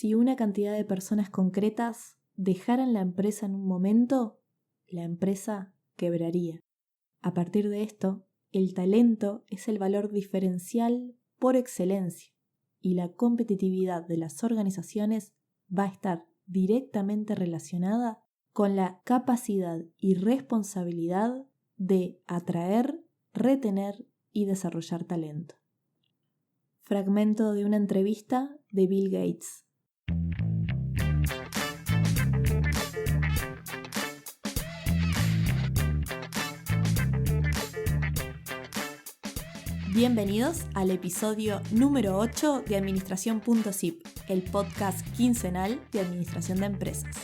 Si una cantidad de personas concretas dejaran la empresa en un momento, la empresa quebraría. A partir de esto, el talento es el valor diferencial por excelencia y la competitividad de las organizaciones va a estar directamente relacionada con la capacidad y responsabilidad de atraer, retener y desarrollar talento. Fragmento de una entrevista de Bill Gates. Bienvenidos al episodio número 8 de Administración.zip, el podcast quincenal de administración de empresas.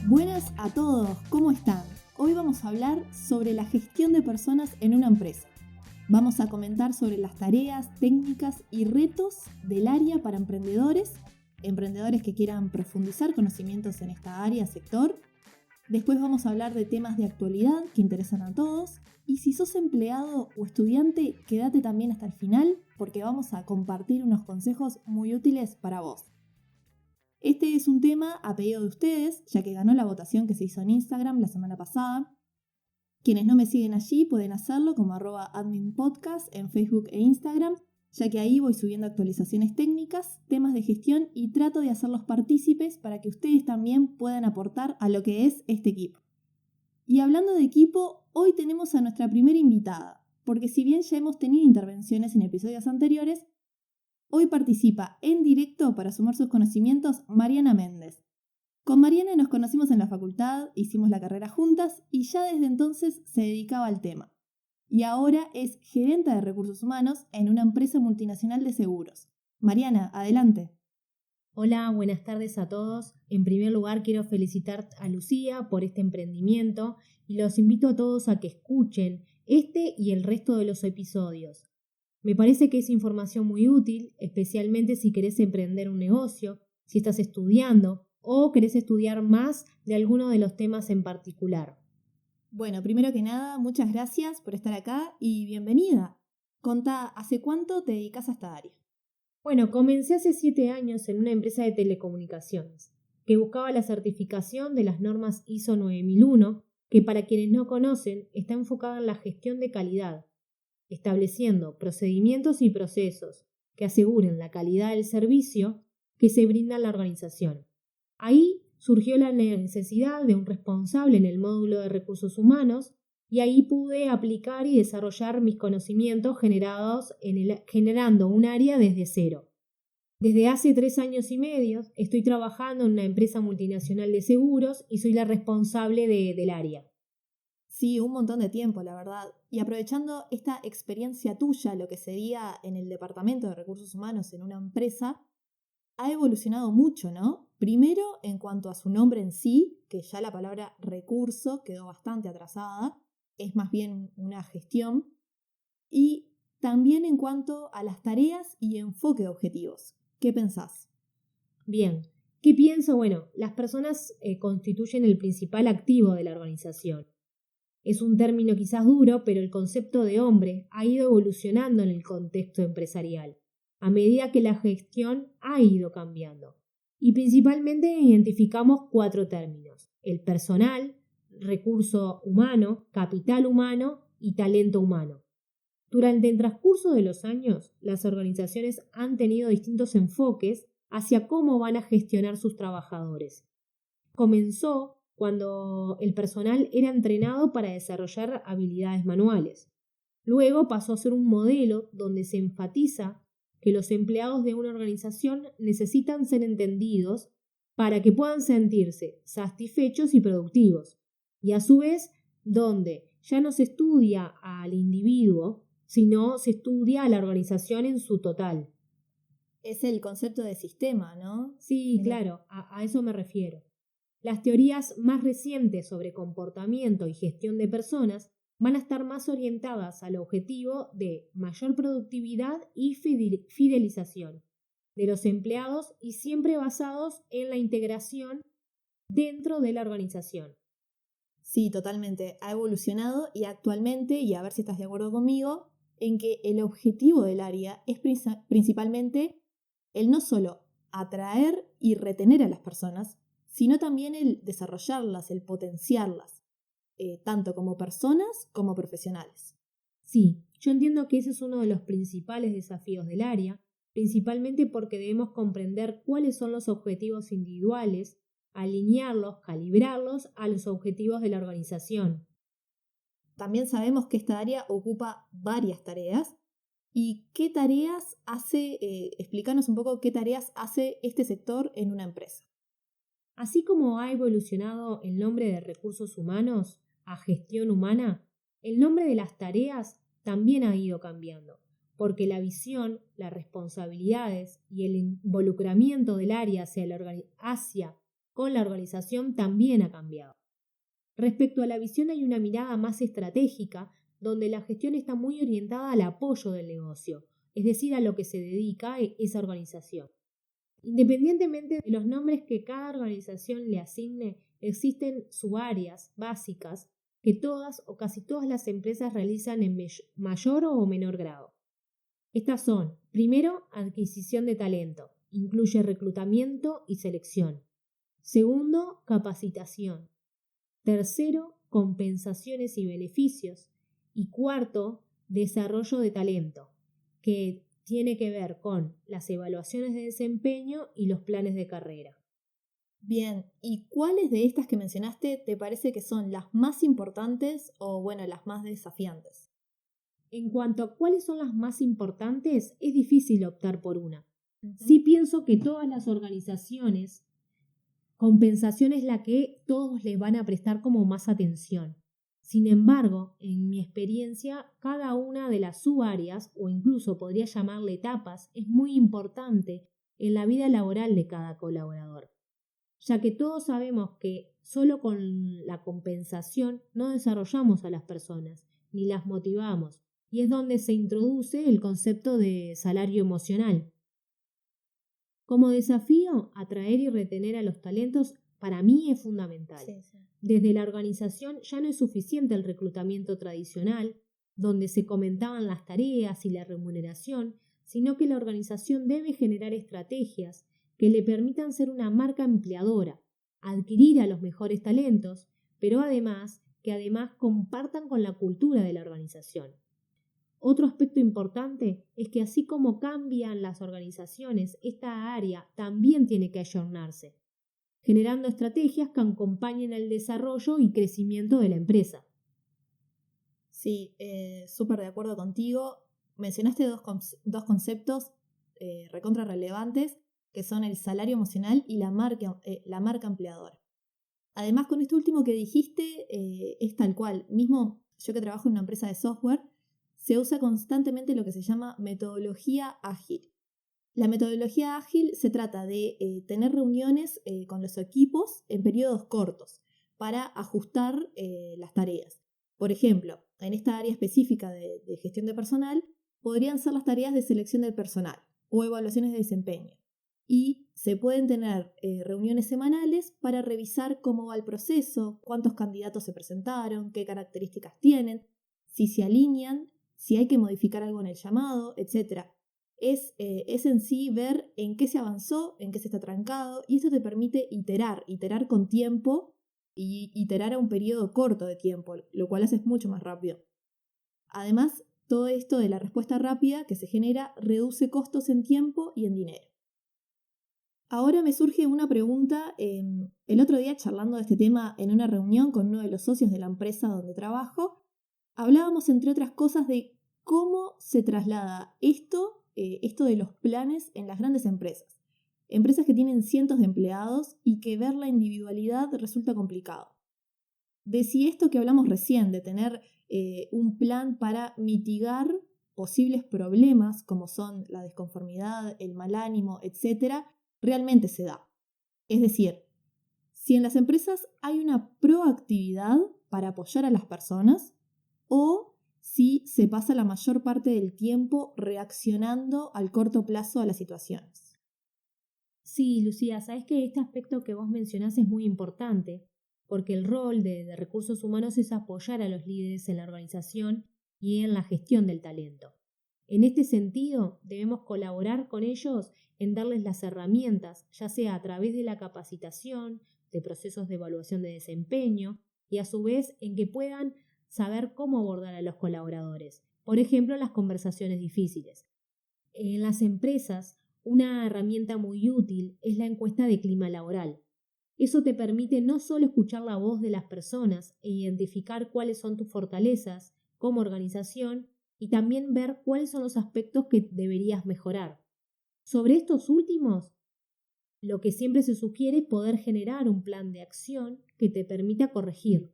Buenas a todos, ¿cómo están? Hoy vamos a hablar sobre la gestión de personas en una empresa. Vamos a comentar sobre las tareas, técnicas y retos del área para emprendedores que quieran profundizar conocimientos en esta área, sector. Después vamos a hablar de temas de actualidad que interesan a todos. Y si sos empleado o estudiante, quédate también hasta el final porque vamos a compartir unos consejos muy útiles para vos. Este es un tema a pedido de ustedes, ya que ganó la votación que se hizo en Instagram la semana pasada. Quienes no me siguen allí pueden hacerlo como @adminpodcast en Facebook e Instagram, ya que ahí voy subiendo actualizaciones técnicas, temas de gestión y trato de hacerlos partícipes para que ustedes también puedan aportar a lo que es este equipo. Y hablando de equipo, hoy tenemos a nuestra primera invitada, porque si bien ya hemos tenido intervenciones en episodios anteriores, hoy participa en directo para sumar sus conocimientos Mariana Méndez. Con Mariana nos conocimos en la facultad, hicimos la carrera juntas y ya desde entonces se dedicaba al tema. Y ahora es gerente de recursos humanos en una empresa multinacional de seguros. Mariana, adelante. Hola, buenas tardes a todos. En primer lugar quiero felicitar a Lucía por este emprendimiento y los invito a todos a que escuchen este y el resto de los episodios. Me parece que es información muy útil, especialmente si querés emprender un negocio, si estás estudiando o querés estudiar más de alguno de los temas en particular. Bueno, primero que nada, muchas gracias por estar acá y bienvenida. Contá, ¿hace cuánto te dedicas a esta área? Bueno, comencé hace 7 años en una empresa de telecomunicaciones que buscaba la certificación de las normas ISO 9001, que para quienes no conocen está enfocada en la gestión de calidad, estableciendo procedimientos y procesos que aseguren la calidad del servicio que se brinda a la organización. Ahí surgió la necesidad de un responsable en el módulo de recursos humanos y ahí pude aplicar y desarrollar mis conocimientos generando un área desde cero. Desde hace 3 años y medio estoy trabajando en una empresa multinacional de seguros y soy la responsable del área. Sí, un montón de tiempo, la verdad. Y aprovechando esta experiencia tuya, lo que sería en el departamento de recursos humanos en una empresa, ha evolucionado mucho, ¿no? Primero, en cuanto a su nombre en sí, que ya la palabra recurso quedó bastante atrasada, es más bien una gestión. Y también en cuanto a las tareas y enfoque de objetivos. ¿Qué pensás? Bien, ¿qué pienso? Bueno, las personas constituyen el principal activo de la organización. Es un término quizás duro, pero el concepto de hombre ha ido evolucionando en el contexto empresarial, a medida que la gestión ha ido cambiando. Y principalmente identificamos 4 términos: el personal, recurso humano, capital humano y talento humano. Durante el transcurso de los años, las organizaciones han tenido distintos enfoques hacia cómo van a gestionar sus trabajadores. Comenzó cuando el personal era entrenado para desarrollar habilidades manuales. Luego pasó a ser un modelo donde se enfatiza que los empleados de una organización necesitan ser entendidos para que puedan sentirse satisfechos y productivos. Y a su vez, donde ya no se estudia al individuo, sino se estudia a la organización en su total. Es el concepto de sistema, ¿no? Sí, claro, a eso me refiero. Las teorías más recientes sobre comportamiento y gestión de personas van a estar más orientadas al objetivo de mayor productividad y fidelización de los empleados y siempre basados en la integración dentro de la organización. Sí, totalmente. Ha evolucionado y actualmente, y a ver si estás de acuerdo conmigo, en que el objetivo del área es principalmente el no solo atraer y retener a las personas, sino también el desarrollarlas, el potenciarlas, tanto como personas como profesionales. Sí, yo entiendo que ese es uno de los principales desafíos del área, principalmente porque debemos comprender cuáles son los objetivos individuales, alinearlos, calibrarlos a los objetivos de la organización. También sabemos que esta área ocupa varias tareas. ¿Y qué tareas hace, explícanos un poco qué tareas hace este sector en una empresa? Así como ha evolucionado el nombre de recursos humanos a gestión humana, el nombre de las tareas también ha ido cambiando, porque la visión, las responsabilidades y el involucramiento del área hacia con la organización también ha cambiado. Respecto a la visión hay una mirada más estratégica, donde la gestión está muy orientada al apoyo del negocio, es decir, a lo que se dedica esa organización. Independientemente de los nombres que cada organización le asigne, existen subáreas básicas que todas o casi todas las empresas realizan en mayor o menor grado. Estas son, primero, adquisición de talento, incluye reclutamiento y selección. Segundo, capacitación. Tercero, compensaciones y beneficios. Y cuarto, desarrollo de talento, que tiene que ver con las evaluaciones de desempeño y los planes de carrera. Bien, ¿y cuáles de estas que mencionaste te parece que son las más importantes o, bueno, las más desafiantes? En cuanto a cuáles son las más importantes, es difícil optar por una. Sí pienso que todas las organizaciones, compensación es la que todos les van a prestar como más atención. Sin embargo, en mi experiencia, cada una de las subáreas, o incluso podría llamarle etapas, es muy importante en la vida laboral de cada colaborador, ya que todos sabemos que solo con la compensación no desarrollamos a las personas, ni las motivamos, y es donde se introduce el concepto de salario emocional. Como desafío, atraer y retener a los talentos para mí es fundamental. Sí. Desde la organización ya no es suficiente el reclutamiento tradicional, donde se comentaban las tareas y la remuneración, sino que la organización debe generar estrategias que le permitan ser una marca empleadora, adquirir a los mejores talentos, pero además compartan con la cultura de la organización. Otro aspecto importante es que así como cambian las organizaciones, esta área también tiene que ayornarse, generando estrategias que acompañen el desarrollo y crecimiento de la empresa. Sí, súper de acuerdo contigo. Mencionaste dos conceptos recontra relevantes, que son el salario emocional y la marca empleadora. Además, con esto último que dijiste, es tal cual. Mismo yo que trabajo en una empresa de software, se usa constantemente lo que se llama metodología ágil. La metodología ágil se trata de tener reuniones con los equipos en periodos cortos para ajustar las tareas. Por ejemplo, en esta área específica de gestión de personal, podrían ser las tareas de selección del personal o evaluaciones de desempeño. Y se pueden tener reuniones semanales para revisar cómo va el proceso, cuántos candidatos se presentaron, qué características tienen, si se alinean, si hay que modificar algo en el llamado, etc. Es en sí ver en qué se avanzó, en qué se está trancado, y esto te permite iterar con tiempo y iterar a un periodo corto de tiempo, lo cual haces mucho más rápido. Además, todo esto de la respuesta rápida que se genera reduce costos en tiempo y en dinero. Ahora me surge una pregunta. El otro día, charlando de este tema en una reunión con uno de los socios de la empresa donde trabajo, hablábamos, entre otras cosas, de cómo se traslada esto de los planes en las grandes empresas. Empresas que tienen cientos de empleados y que ver la individualidad resulta complicado. De si esto que hablamos recién, de tener un plan para mitigar posibles problemas como son la desconformidad, el mal ánimo, etc., realmente se da. Es decir, si en las empresas hay una proactividad para apoyar a las personas, o si se pasa la mayor parte del tiempo reaccionando al corto plazo a las situaciones. Sí, Lucía, sabes que este aspecto que vos mencionás es muy importante, porque el rol de recursos humanos es apoyar a los líderes en la organización y en la gestión del talento. En este sentido, debemos colaborar con ellos en darles las herramientas, ya sea a través de la capacitación, de procesos de evaluación de desempeño y a su vez en que puedan saber cómo abordar a los colaboradores, por ejemplo, las conversaciones difíciles. En las empresas, una herramienta muy útil es la encuesta de clima laboral. Eso te permite no solo escuchar la voz de las personas e identificar cuáles son tus fortalezas como organización y también ver cuáles son los aspectos que deberías mejorar. Sobre estos últimos, lo que siempre se sugiere es poder generar un plan de acción que te permita corregir.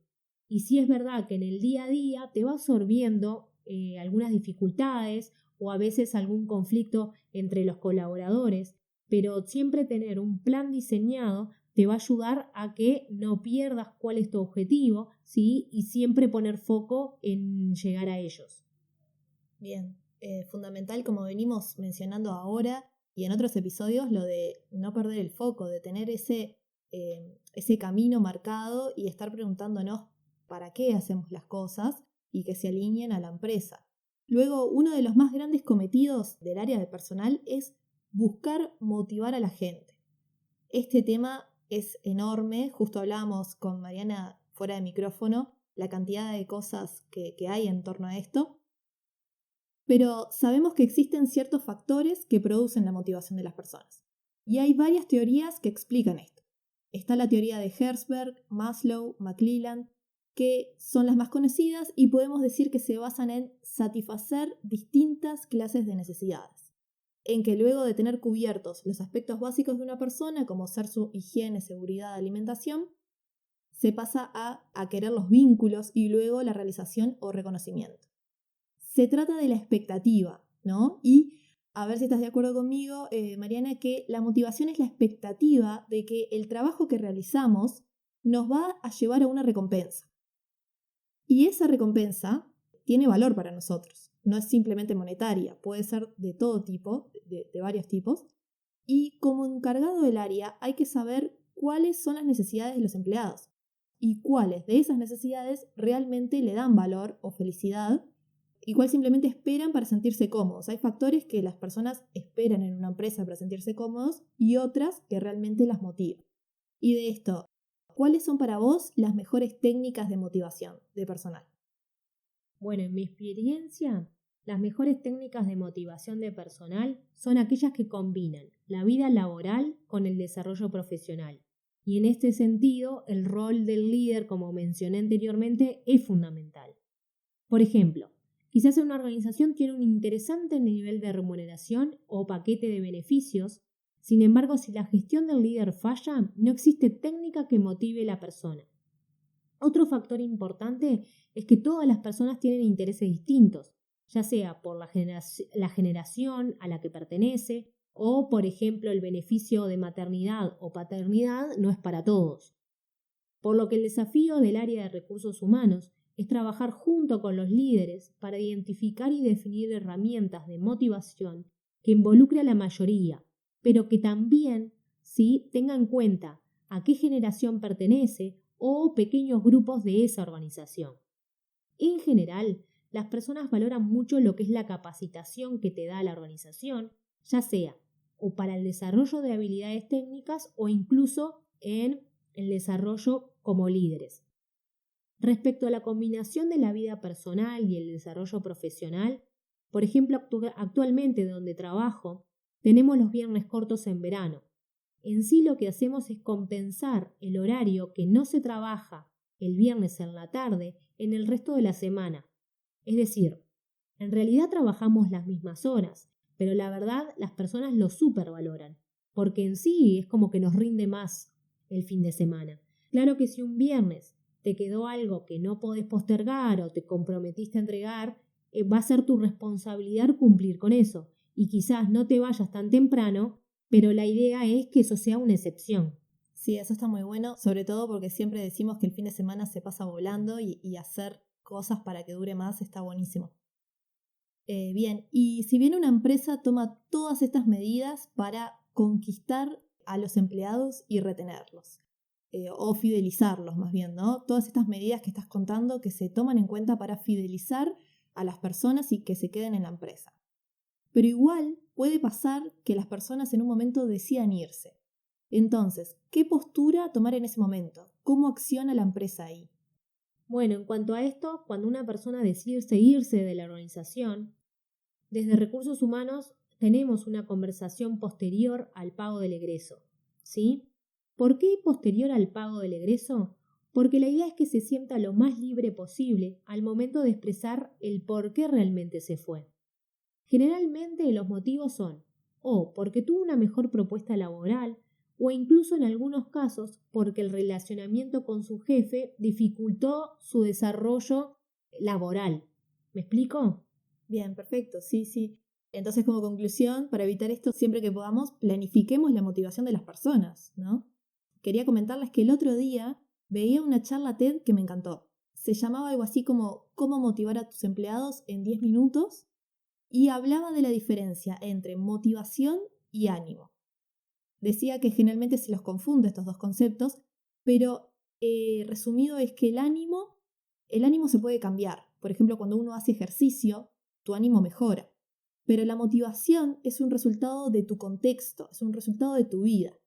Y si es verdad que en el día a día te va absorbiendo algunas dificultades o a veces algún conflicto entre los colaboradores, pero siempre tener un plan diseñado te va a ayudar a que no pierdas cuál es tu objetivo, ¿sí? Y siempre poner foco en llegar a ellos. Bien, fundamental, como venimos mencionando ahora y en otros episodios, lo de no perder el foco, de tener ese camino marcado y estar preguntándonos para qué hacemos las cosas y que se alineen a la empresa. Luego, uno de los más grandes cometidos del área de personal es buscar motivar a la gente. Este tema es enorme, justo hablábamos con Mariana fuera de micrófono, la cantidad de cosas que hay en torno a esto. Pero sabemos que existen ciertos factores que producen la motivación de las personas. Y hay varias teorías que explican esto. Está la teoría de Herzberg, Maslow, McClelland, que son las más conocidas y podemos decir que se basan en satisfacer distintas clases de necesidades. En que luego de tener cubiertos los aspectos básicos de una persona, como ser su higiene, seguridad, alimentación, se pasa a querer los vínculos y luego la realización o reconocimiento. Se trata de la expectativa, ¿no? Y a ver si estás de acuerdo conmigo, Mariana, que la motivación es la expectativa de que el trabajo que realizamos nos va a llevar a una recompensa. Y esa recompensa tiene valor para nosotros. No es simplemente monetaria, puede ser de todo tipo, de varios tipos. Y como encargado del área hay que saber cuáles son las necesidades de los empleados y cuáles de esas necesidades realmente le dan valor o felicidad y cuál simplemente esperan para sentirse cómodos. Hay factores que las personas esperan en una empresa para sentirse cómodos y otras que realmente las motivan. Y de esto, ¿cuáles son para vos las mejores técnicas de motivación de personal? Bueno, en mi experiencia, las mejores técnicas de motivación de personal son aquellas que combinan la vida laboral con el desarrollo profesional. Y en este sentido, el rol del líder, como mencioné anteriormente, es fundamental. Por ejemplo, quizás una organización tiene un interesante nivel de remuneración o paquete de beneficios. Sin embargo, si la gestión del líder falla, no existe técnica que motive a la persona. Otro factor importante es que todas las personas tienen intereses distintos, ya sea por la generación a la que pertenece o, por ejemplo, el beneficio de maternidad o paternidad no es para todos. Por lo que el desafío del área de recursos humanos es trabajar junto con los líderes para identificar y definir herramientas de motivación que involucre a la mayoría, pero que también tenga en cuenta a qué generación pertenece o pequeños grupos de esa organización. En general, las personas valoran mucho lo que es la capacitación que te da la organización, ya sea o para el desarrollo de habilidades técnicas o incluso en el desarrollo como líderes. Respecto a la combinación de la vida personal y el desarrollo profesional, por ejemplo, actualmente donde trabajo, tenemos los viernes cortos en verano. En sí lo que hacemos es compensar el horario que no se trabaja el viernes en la tarde en el resto de la semana. Es decir, en realidad trabajamos las mismas horas, pero la verdad las personas lo supervaloran, porque en sí es como que nos rinde más el fin de semana. Claro que si un viernes te quedó algo que no podés postergar o te comprometiste a entregar, va a ser tu responsabilidad cumplir con eso. Y quizás no te vayas tan temprano, pero la idea es que eso sea una excepción. Sí, eso está muy bueno, sobre todo porque siempre decimos que el fin de semana se pasa volando y hacer cosas para que dure más está buenísimo. Bien, y si bien una empresa toma todas estas medidas para conquistar a los empleados y retenerlos, o fidelizarlos más bien, ¿no? Todas estas medidas que estás contando que se toman en cuenta para fidelizar a las personas y que se queden en la empresa. Pero igual puede pasar que las personas en un momento decidan irse. Entonces, ¿qué postura tomar en ese momento? ¿Cómo acciona la empresa ahí? Bueno, en cuanto a esto, cuando una persona decide irse de la organización, desde Recursos Humanos tenemos una conversación posterior al pago del egreso, ¿sí? ¿Por qué posterior al pago del egreso? Porque la idea es que se sienta lo más libre posible al momento de expresar el por qué realmente se fue. Generalmente los motivos son o porque tuvo una mejor propuesta laboral o incluso en algunos casos porque el relacionamiento con su jefe dificultó su desarrollo laboral. ¿Me explico? Bien, perfecto, sí. Entonces, como conclusión, para evitar esto, siempre que podamos, planifiquemos la motivación de las personas, ¿no? Quería comentarles que el otro día veía una charla TED que me encantó. Se llamaba algo así como ¿Cómo motivar a tus empleados en 10 minutos? Y hablaba de la diferencia entre motivación y ánimo. Decía que generalmente se los confunde estos dos conceptos, pero resumido es que el ánimo se puede cambiar. Por ejemplo, cuando uno hace ejercicio, tu ánimo mejora. Pero la motivación es un resultado de tu contexto, es un resultado de tu vida.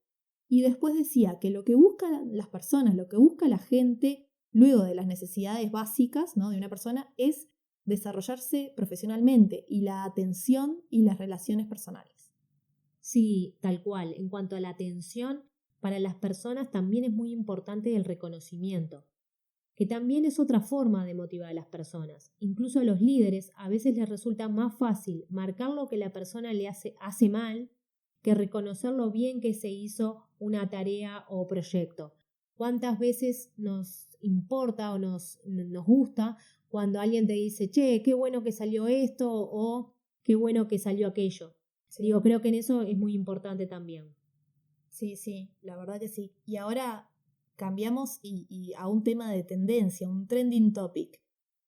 Y después decía que lo que buscan las personas, lo que busca la gente, luego de las necesidades básicas, ¿no?, de una persona, es desarrollarse profesionalmente y la atención y las relaciones personales. Sí, tal cual. En cuanto a la atención, para las personas también es muy importante el reconocimiento, que también es otra forma de motivar a las personas. Incluso a los líderes a veces les resulta más fácil marcar lo que la persona le hace mal que reconocer lo bien que se hizo una tarea o proyecto. ¿Cuántas veces nos importa o nos gusta cuando alguien te dice, che, qué bueno que salió esto o qué bueno que salió aquello? Sí. Creo que en eso es muy importante también. Sí, la verdad que sí. Y ahora cambiamos y a un tema de tendencia, un trending topic.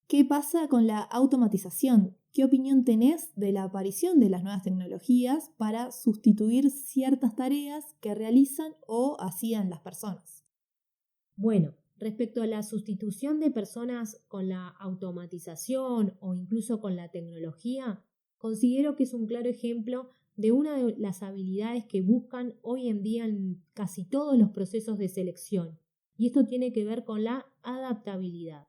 ¿Qué pasa con la automatización? ¿Qué opinión tenés de la aparición de las nuevas tecnologías para sustituir ciertas tareas que realizan o hacían las personas? Bueno, respecto a la sustitución de personas con la automatización o incluso con la tecnología, considero que es un claro ejemplo de una de las habilidades que buscan hoy en día en casi todos los procesos de selección, y esto tiene que ver con la adaptabilidad.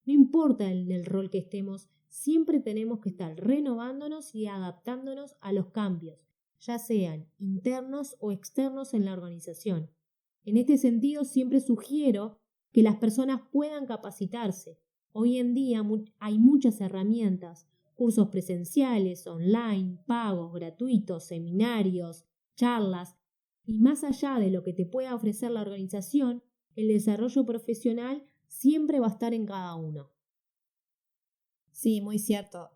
No importa en el rol que estemos, siempre tenemos que estar renovándonos y adaptándonos a los cambios, ya sean internos o externos en la organización. En este sentido, siempre sugiero que las personas puedan capacitarse. Hoy en día hay muchas herramientas, cursos presenciales, online, pagos, gratuitos, seminarios, charlas, y más allá de lo que te pueda ofrecer la organización, el desarrollo profesional siempre va a estar en cada uno. Sí, muy cierto.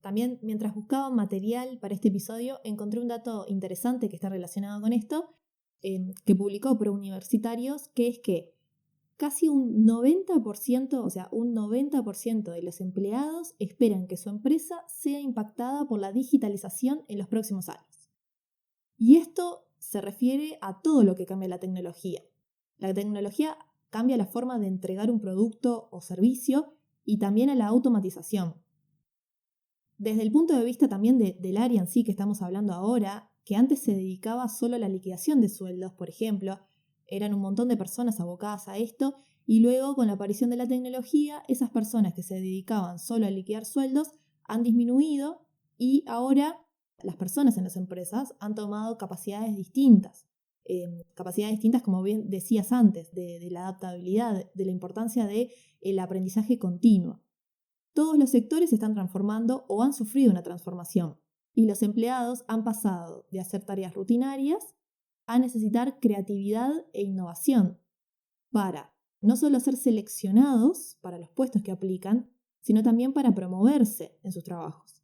También, mientras buscaba material para este episodio, encontré un dato interesante que está relacionado con esto, que publicó ProUniversitarios, que es que casi un 90%, o sea, un 90% de los empleados esperan que su empresa sea impactada por la digitalización en los próximos años. Y esto se refiere a todo lo que cambia la tecnología. La tecnología cambia la forma de entregar un producto o servicio y también a la automatización. Desde el punto de vista también del área en sí que estamos hablando ahora, que antes se dedicaba solo a la liquidación de sueldos, por ejemplo, eran un montón de personas abocadas a esto, y luego con la aparición de la tecnología, esas personas que se dedicaban solo a liquidar sueldos han disminuido y ahora las personas en las empresas han tomado capacidades distintas como bien decías antes, de la adaptabilidad, de la importancia del aprendizaje continuo. Todos los sectores se están transformando o han sufrido una transformación y los empleados han pasado de hacer tareas rutinarias a necesitar creatividad e innovación para no solo ser seleccionados para los puestos que aplican, sino también para promoverse en sus trabajos.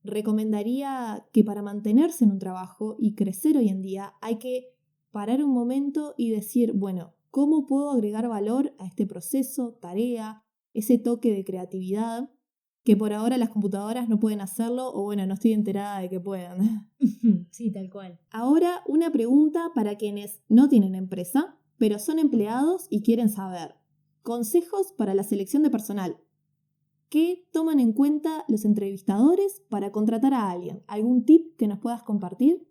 Recomendaría que para mantenerse en un trabajo y crecer hoy en día hay que parar un momento y decir, bueno, ¿cómo puedo agregar valor a este proceso, tarea, ese toque de creatividad que por ahora las computadoras no pueden hacerlo o bueno, no estoy enterada de que puedan? Sí, tal cual. Ahora una pregunta para quienes no tienen empresa, pero son empleados y quieren saber. Consejos para la selección de personal. ¿Qué toman en cuenta los entrevistadores para contratar a alguien? ¿Algún tip que nos puedas compartir?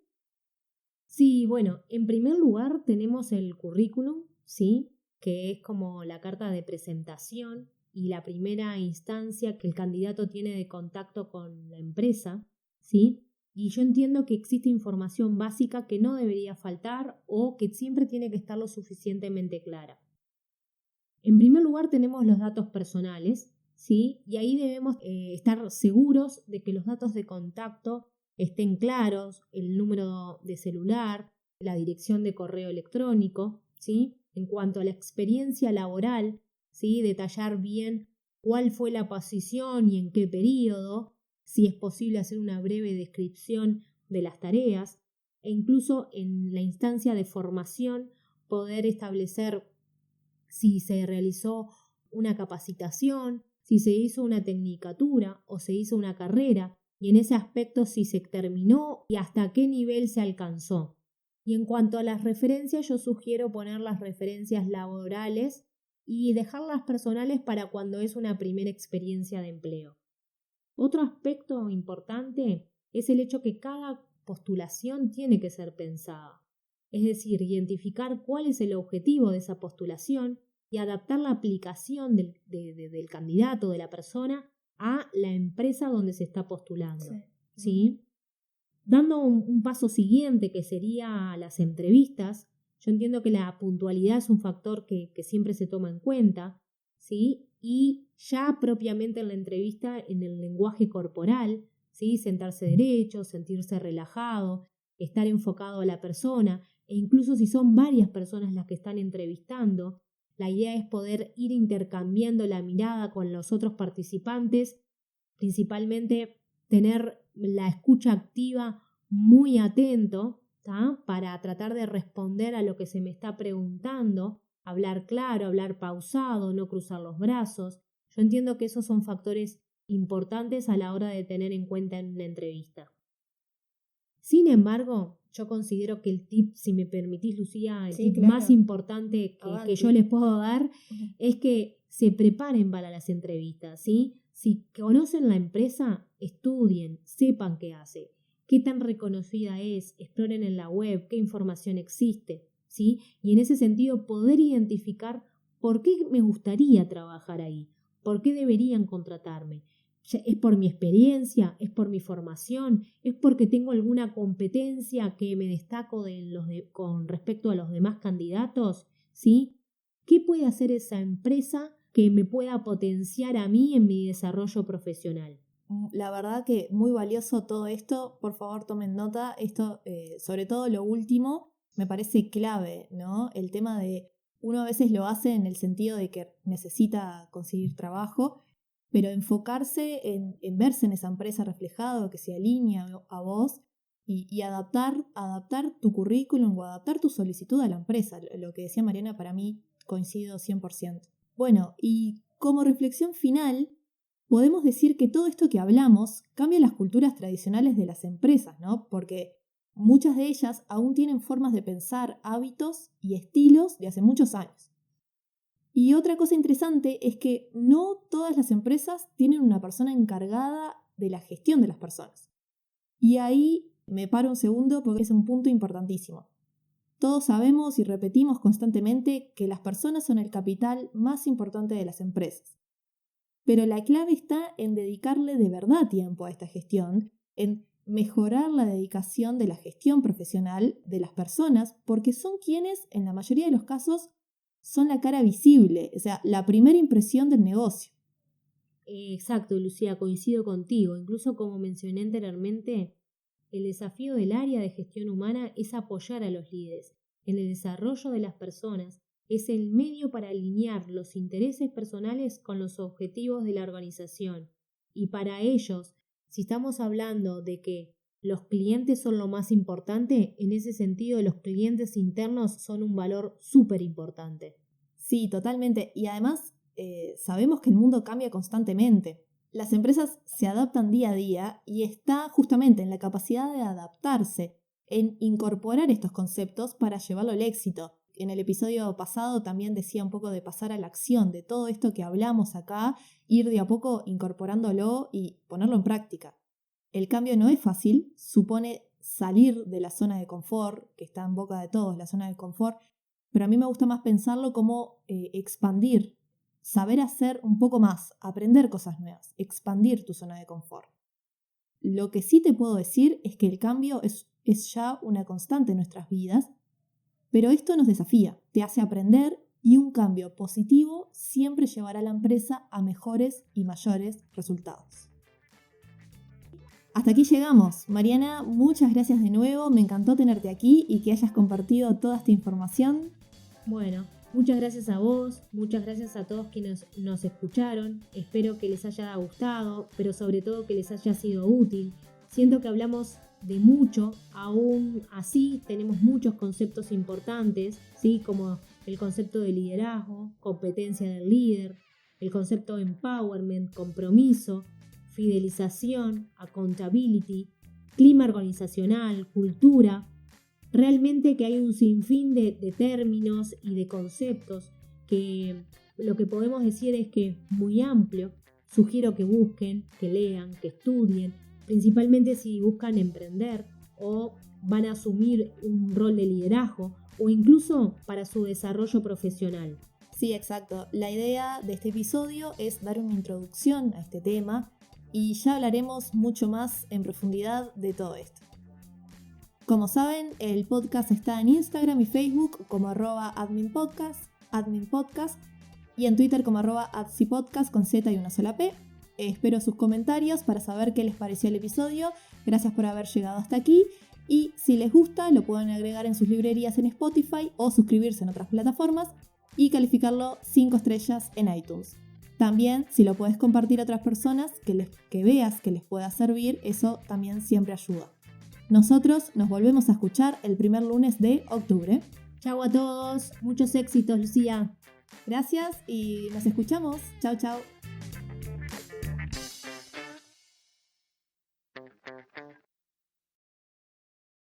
Sí, bueno, en primer lugar tenemos el currículum, ¿sí? Que es como la carta de presentación y la primera instancia que el candidato tiene de contacto con la empresa, ¿sí? Y yo entiendo que existe información básica que no debería faltar o que siempre tiene que estar lo suficientemente clara. En primer lugar tenemos los datos personales, ¿sí? Y ahí debemos estar seguros de que los datos de contacto estén claros, el número de celular, la dirección de correo electrónico, ¿sí? En cuanto a la experiencia laboral, ¿sí? Detallar bien cuál fue la posición y en qué periodo, si es posible hacer una breve descripción de las tareas e incluso en la instancia de formación poder establecer si se realizó una capacitación, si se hizo una tecnicatura o se hizo una carrera y en ese aspecto si se terminó y hasta qué nivel se alcanzó. Y en cuanto a las referencias, yo sugiero poner las referencias laborales y dejar las personales para cuando es una primera experiencia de empleo. Otro aspecto importante es el hecho que cada postulación tiene que ser pensada. Es decir, identificar cuál es el objetivo de esa postulación y adaptar la aplicación del candidato, de la persona, a la empresa donde se está postulando. ¿Sí? Dando un paso siguiente, que sería las entrevistas, yo entiendo que la puntualidad es un factor que siempre se toma en cuenta, ¿sí? Y ya propiamente en la entrevista, en el lenguaje corporal, ¿sí? Sentarse derecho, sentirse relajado, estar enfocado a la persona, e incluso si son varias personas las que están entrevistando, la idea es poder ir intercambiando la mirada con los otros participantes, principalmente tener la escucha activa muy atento, ¿tá? Para tratar de responder a lo que se me está preguntando, hablar claro, hablar pausado, no cruzar los brazos. Yo entiendo que esos son factores importantes a la hora de tener en cuenta en una entrevista. Sin embargo, yo considero que el tip, si me permitís, Lucía, el tip más importante que yo les puedo dar es que se preparen para las entrevistas, ¿sí? Si conocen la empresa, estudien, sepan qué hace, qué tan reconocida es, exploren en la web, qué información existe, ¿sí? Y en ese sentido poder identificar por qué me gustaría trabajar ahí, por qué deberían contratarme. ¿Es por mi experiencia? ¿Es por mi formación? ¿Es porque tengo alguna competencia que me destaco con respecto a los demás candidatos? ¿Sí? ¿Qué puede hacer esa empresa que me pueda potenciar a mí en mi desarrollo profesional? La verdad que muy valioso todo esto. Por favor, tomen nota. Esto, sobre todo lo último, me parece clave, ¿no? El tema de uno a veces lo hace en el sentido de que necesita conseguir trabajo, pero enfocarse en verse en esa empresa reflejado, que se alinea a vos y adaptar tu currículum o adaptar tu solicitud a la empresa. Lo que decía Mariana, para mí coincido 100%. Bueno, y como reflexión final, podemos decir que todo esto que hablamos cambia las culturas tradicionales de las empresas, ¿no? Porque muchas de ellas aún tienen formas de pensar, hábitos y estilos de hace muchos años. Y otra cosa interesante es que no todas las empresas tienen una persona encargada de la gestión de las personas. Y ahí me paro un segundo porque es un punto importantísimo. Todos sabemos y repetimos constantemente que las personas son el capital más importante de las empresas. Pero la clave está en dedicarle de verdad tiempo a esta gestión, en mejorar la dedicación de la gestión profesional de las personas, porque son quienes, en la mayoría de los casos, son la cara visible, o sea, la primera impresión del negocio. Exacto, Lucía, coincido contigo. Incluso como mencioné anteriormente, el desafío del área de gestión humana es apoyar a los líderes en el desarrollo de las personas. Es el medio para alinear los intereses personales con los objetivos de la organización. Y para ellos, si estamos hablando de que los clientes son lo más importante, en ese sentido los clientes internos son un valor súper importante. Sí, totalmente. Y además sabemos que el mundo cambia constantemente. Las empresas se adaptan día a día y está justamente en la capacidad de adaptarse, en incorporar estos conceptos para llevarlo al éxito. en el episodio pasado también decía un poco de pasar a la acción, de todo esto que hablamos acá, ir de a poco incorporándolo y ponerlo en práctica. El cambio no es fácil, supone salir de la zona de confort, que está en boca de todos, la zona de confort, pero a mí me gusta más pensarlo como expandir, saber hacer un poco más, aprender cosas nuevas, expandir tu zona de confort. Lo que sí te puedo decir es que el cambio es ya una constante en nuestras vidas, pero esto nos desafía, te hace aprender y un cambio positivo siempre llevará a la empresa a mejores y mayores resultados. Hasta aquí llegamos. Mariana, muchas gracias de nuevo, me encantó tenerte aquí y que hayas compartido toda esta información. Bueno, muchas gracias a vos, muchas gracias a todos quienes nos escucharon, espero que les haya gustado, pero sobre todo que les haya sido útil. Siento que hablamos de mucho, aún así tenemos muchos conceptos importantes, ¿sí? Como el concepto de liderazgo, competencia del líder, el concepto de empowerment, compromiso, fidelización, accountability, clima organizacional, cultura. Realmente que hay un sinfín de términos y de conceptos que lo que podemos decir es que es muy amplio. Sugiero que busquen, que lean, que estudien, principalmente si buscan emprender o van a asumir un rol de liderazgo o incluso para su desarrollo profesional. Sí, exacto. La idea de este episodio es dar una introducción a este tema y ya hablaremos mucho más en profundidad de todo esto. Como saben, el podcast está en Instagram y Facebook como @adminpodcast, y en Twitter como @adsipodcast con Z y una sola P. Espero sus comentarios para saber qué les pareció el episodio. Gracias por haber llegado hasta aquí. Y si les gusta, lo pueden agregar en sus librerías en Spotify o suscribirse en otras plataformas y calificarlo 5 estrellas en iTunes. También, si lo puedes compartir a otras personas que veas que les pueda servir, eso también siempre ayuda. Nosotros nos volvemos a escuchar el primer lunes de octubre. Chau a todos, muchos éxitos, Lucía. Gracias y nos escuchamos. Chau, chau.